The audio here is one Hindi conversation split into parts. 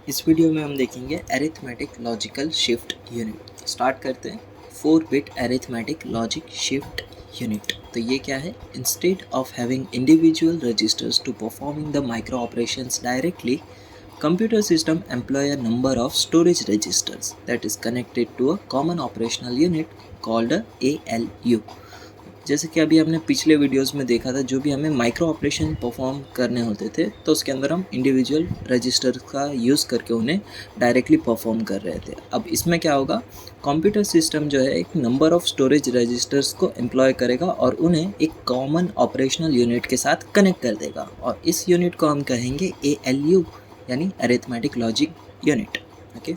इस वीडियो में हम देखेंगे arithmetic logical shift unit. Start करते हैं। 4 bit arithmetic logic shift unit. तो ये क्या है? Instead of having individual registers to performing the micro operations directly, computer system employ a number of storage registers that is connected to a common operational unit called a ALU। जैसे कि अभी हमने पिछले वीडियोस में देखा था, जो भी हमें माइक्रो ऑपरेशन परफॉर्म करने होते थे तो उसके अंदर हम इंडिविजुअल रजिस्टर का यूज़ करके उन्हें डायरेक्टली परफॉर्म कर रहे थे। अब इसमें क्या होगा, कंप्यूटर सिस्टम जो है एक नंबर ऑफ स्टोरेज रजिस्टर्स को एम्प्लॉय करेगा और उन्हें एक कॉमन ऑपरेशनल यूनिट के साथ कनेक्ट कर देगा, और इस यूनिट को हम कहेंगे ALU, यानी arithmetic logic unit. Okay.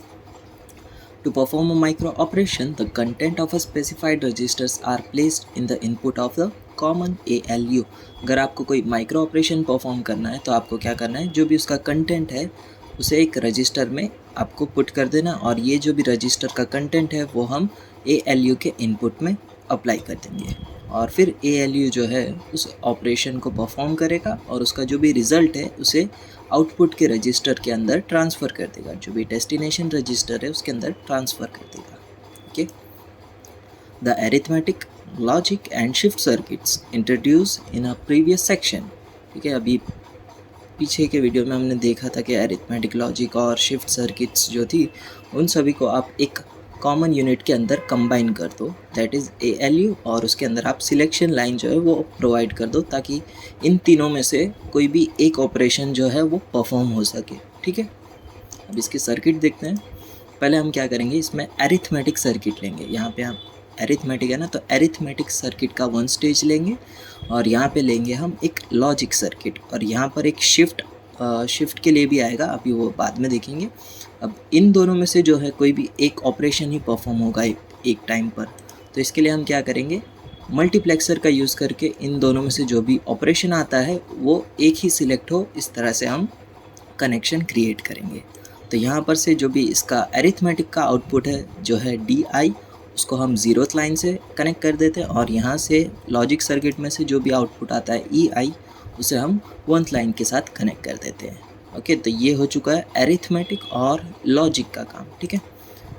To perform a micro operation, the content of a specified registers are placed in the input of the common ALU। अगर आपको कोई माइक्रो ऑपरेशन परफॉर्म करना है तो आपको क्या करना है, जो भी उसका कंटेंट है उसे एक रजिस्टर में आपको पुट कर देना, और ये जो भी रजिस्टर का कंटेंट है वो हम ALU के इनपुट में अप्लाई कर देंगे, और फिर ALU जो है उस ऑपरेशन को परफॉर्म करेगा और उसका जो भी रिज़ल्ट है उसे आउटपुट के रजिस्टर के अंदर ट्रांसफ़र कर देगा, जो भी डेस्टिनेशन रजिस्टर है उसके अंदर ट्रांसफ़र कर देगा। Okay. The arithmetic logic and shift circuits introduce in a previous section. ठीक है, अभी पीछे के वीडियो में हमने देखा था कि अरिथमेटिक लॉजिक और शिफ्ट सर्किट्स जो थी उन सभी को आप एक कॉमन यूनिट के अंदर कंबाइन कर दो, दैट इज़ ALU, और उसके अंदर आप सिलेक्शन लाइन जो है वो प्रोवाइड कर दो ताकि इन तीनों में से कोई भी एक ऑपरेशन जो है वो परफॉर्म हो सके। ठीक है, अब इसके सर्किट देखते हैं। पहले हम क्या करेंगे, इसमें अरिथमेटिक सर्किट लेंगे। यहाँ पे हम अरिथमेटिक है ना, तो अरिथमेटिक सर्किट का 1 स्टेज लेंगे, और यहाँ पे लेंगे हम एक लॉजिक सर्किट, और यहाँ पर एक शिफ्ट के लिए भी आएगा, अभी वो बाद में देखेंगे। अब इन दोनों में से जो है कोई भी एक ऑपरेशन ही परफॉर्म होगा एक टाइम पर, तो इसके लिए हम क्या करेंगे, मल्टीप्लेक्सर का यूज़ करके इन दोनों में से जो भी ऑपरेशन आता है वो एक ही सिलेक्ट हो, इस तरह से हम कनेक्शन क्रिएट करेंगे। तो यहाँ पर से जो भी इसका अरिथमेटिक का आउटपुट है जो है DI, उसको हम 0th लाइन से कनेक्ट कर देते हैं, और यहाँ से लॉजिक सर्किट में से जो भी आउटपुट आता है EI, उसे हम 1th लाइन के साथ कनेक्ट कर देते हैं। ओके, तो ये हो चुका है अरिथमेटिक और लॉजिक का काम। ठीक है,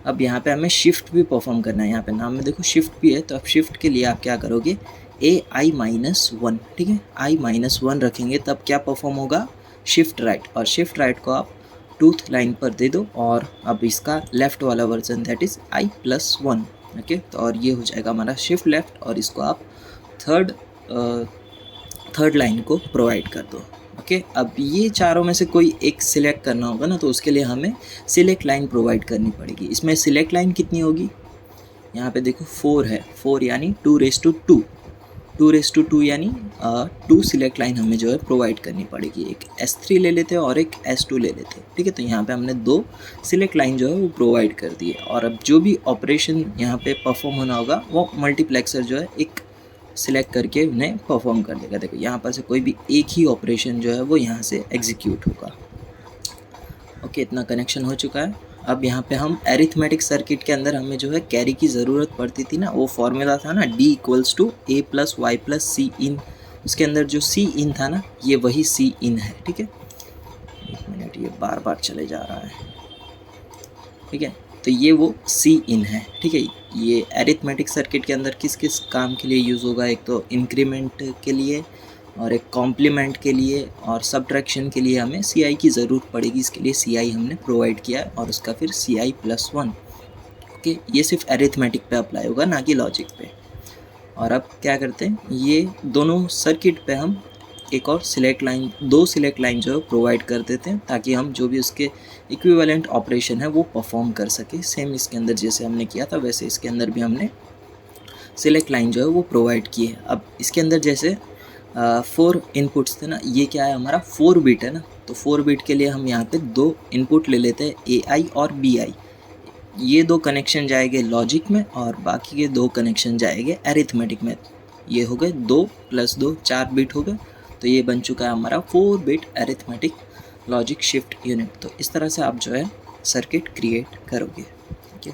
अब यहाँ पे हमें शिफ्ट भी परफॉर्म करना है। यहाँ पे नाम में देखो शिफ्ट भी है, तो अब शिफ्ट के लिए आप क्या करोगे, AI-1। ठीक है, I-1 रखेंगे तब क्या परफॉर्म होगा, शिफ्ट राइट, और शिफ्ट राइट को आप 2th लाइन पर दे दो, और अब इसका लेफ़्ट वाला version that is I+1। Okay, तो और ये हो जाएगा हमारा शिफ्ट लेफ़्ट, और इसको आप थर्ड लाइन को प्रोवाइड कर दो। ओके, अब ये चारों में से कोई एक सिलेक्ट करना होगा ना, तो उसके लिए हमें सिलेक्ट लाइन प्रोवाइड करनी पड़ेगी। इसमें सिलेक्ट लाइन कितनी होगी, यहाँ पे देखो 4 है, 4 यानी 2:2, 2:2 यानी 2 सिलेक्ट लाइन हमें जो है प्रोवाइड करनी पड़ेगी। एक S3 ले लेते हैं और एक S2 ले लेते हैं। ठीक है, तो यहाँ पे हमने 2 सिलेक्ट लाइन जो है वो प्रोवाइड कर दी है, और अब जो भी ऑपरेशन यहाँ पे परफॉर्म होना होगा वो मल्टीप्लेक्सर जो है एक सिलेक्ट करके उन्हें परफॉर्म कर देगा। देखो यहाँ पर से कोई भी एक ही ऑपरेशन जो है वो यहाँ से एग्जीक्यूट होगा। ओके, इतना कनेक्शन हो चुका है। अब यहाँ पे हम अरिथमेटिक सर्किट के अंदर हमें जो है कैरी की ज़रूरत पड़ती थी ना, वो फॉर्मूला था ना D = A+Y+C in। उसके अंदर जो C in था ना, ये वही C in है। ठीक है, एक मिनट, ये बार बार चले जा रहा है। ठीक है, तो ये वो C in है। ठीक है, ये अरिथमेटिक सर्किट के अंदर किस किस काम के लिए यूज़ होगा, एक तो इंक्रीमेंट के लिए, और एक कॉम्प्लीमेंट के लिए, और सब्ट्रैक्शन के लिए हमें CI की ज़रूरत पड़ेगी। इसके लिए CI हमने प्रोवाइड किया है, और उसका फिर CI+1। ओके, ये सिर्फ अरिथमेटिक पे अप्लाई होगा, ना कि लॉजिक पे। और अब क्या करते हैं, ये दोनों सर्किट पे हम एक और सिलेक्ट लाइन, 2 सिलेक्ट लाइन जो है प्रोवाइड कर देते हैं, ताकि हम जो भी उसके इक्विवेलेंट ऑपरेशन है वो परफॉर्म कर सके। सेम इसके अंदर जैसे हमने किया था वैसे इसके अंदर भी हमने सिलेक्ट लाइन जो है वो प्रोवाइड की है। अब इसके अंदर जैसे 4 इनपुट्स थे ना, ये क्या है हमारा 4 बिट है ना, तो 4 बिट के लिए हम यहाँ पे 2 इनपुट ले लेते हैं, AI और BI। ये 2 कनेक्शन जाएंगे लॉजिक में, और बाकी के 2 कनेक्शन जाएंगे अरिथमेटिक में। ये हो गए 2 + 2 4 बिट हो गए, तो ये बन चुका है हमारा 4 bit arithmetic logic shift unit. तो इस तरह से आप जो है सर्किट क्रिएट करोगे। ठीक है,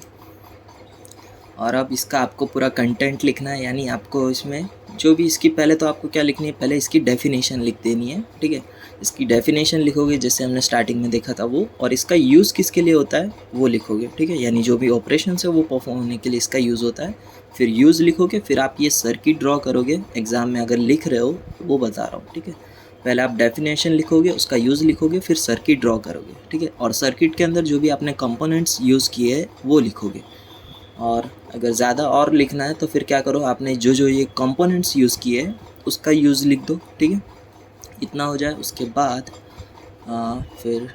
और अब इसका आपको पूरा कंटेंट लिखना है, यानी आपको इसमें जो भी इसकी पहले तो आपको क्या लिखनी है, पहले इसकी डेफिनेशन लिख देनी है, ठीक है। इसकी डेफिनेशन लिखोगे जैसे हमने स्टार्टिंग में देखा था वो, और इसका यूज़ किसके लिए होता है वो लिखोगे, ठीक है। यानी जो भी ऑपरेशन है वो परफॉर्म होने के लिए इसका यूज़ होता है। फिर यूज़ लिखोगे, फिर आप ये सर्किट ड्रॉ करोगे, एग्ज़ाम में अगर लिख रहे हो वो बता रहा हूँ, ठीक है। पहले आप डेफिनेशन लिखोगे, उसका यूज़ लिखोगे, फिर सर्किट ड्रॉ करोगे, ठीक है। और सर्किट के अंदर जो भी आपने कंपोनेंट्स यूज़ किए हैं वो लिखोगे। और अगर ज़्यादा और लिखना है तो फिर क्या करो, आपने जो जो ये कंपोनेंट्स यूज़ किए हैं उसका यूज़ लिख दो, ठीक है। इतना हो जाए उसके बाद फिर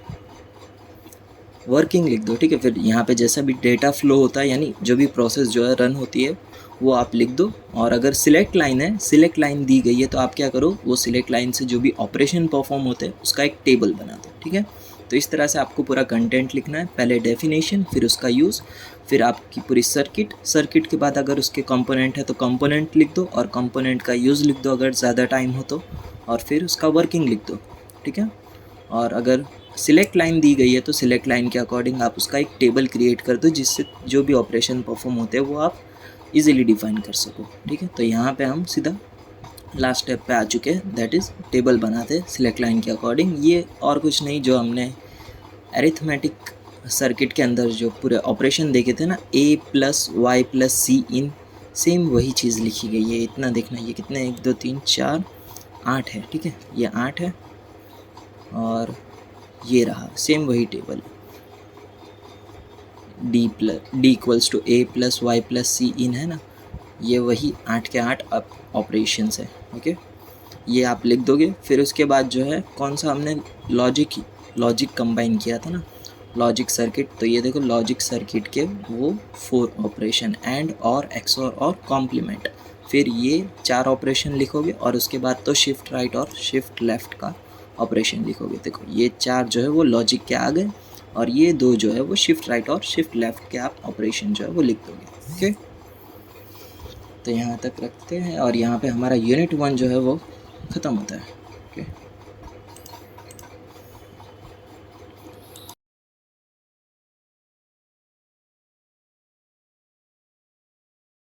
वर्किंग लिख दो, ठीक है। फिर यहाँ पे जैसा भी डेटा फ्लो होता है, यानी जो भी प्रोसेस जो है रन होती है वो आप लिख दो। और अगर सिलेक्ट लाइन है, सिलेक्ट लाइन दी गई है तो आप क्या करो, वो सिलेक्ट लाइन से जो भी ऑपरेशन परफॉर्म होते हैं उसका एक टेबल बना दो, ठीक है। तो इस तरह से आपको पूरा कंटेंट लिखना है, पहले डेफिनेशन, फिर उसका यूज़, फिर आपकी पूरी सर्किट, सर्किट के बाद अगर उसके कंपोनेंट है तो कंपोनेंट लिख दो, और कंपोनेंट का यूज़ लिख दो अगर ज़्यादा टाइम हो तो, और फिर उसका वर्किंग लिख दो, ठीक है। और अगर सिलेक्ट लाइन दी गई है तो सिलेक्ट लाइन के अकॉर्डिंग आप उसका एक टेबल क्रिएट कर दो, जिससे जो भी ऑपरेशन परफॉर्म होते हैं वो आप इजीली डिफाइन कर सको, ठीक है। तो यहाँ पे हम सीधा लास्ट स्टेप पे आ चुके हैं, दैट इज़ टेबल बनाते हैं सिलेक्ट लाइन के अकॉर्डिंग। ये और कुछ नहीं, जो हमने अरिथमेटिक सर्किट के अंदर जो पूरे ऑपरेशन देखे थे ना, a + y + c in, same वही चीज़ लिखी गई है। इतना देखना, ये कितने 1 2 3 4 8 है, ठीक है। ये 8 है और ये रहा सेम वही table, d = a + y + c इन है ना, ये वही 8 के 8 अब ऑपरेशंस है, ओके। ये आप लिख दोगे। फिर उसके बाद जो है कौन सा हमने लॉजिक कंबाइन किया था ना, लॉजिक सर्किट। तो ये देखो लॉजिक सर्किट के वो 4 ऑपरेशन, एंड और एक्सऑर और कॉम्प्लीमेंट। फिर ये 4 ऑपरेशन लिखोगे, और उसके बाद तो शिफ्ट राइट और शिफ्ट लेफ़्ट का ऑपरेशन लिखोगे। देखो ये 4 जो है वो लॉजिक के आ गए, और ये 2 जो है वो शिफ्ट राइट और शिफ्ट लेफ़्ट के आप ऑपरेशन जो है वो लिख दोगे, ओके। तो यहाँ तक रखते हैं, और यहाँ पे हमारा यूनिट 1 जो है वो ख़त्म होता है, ओके।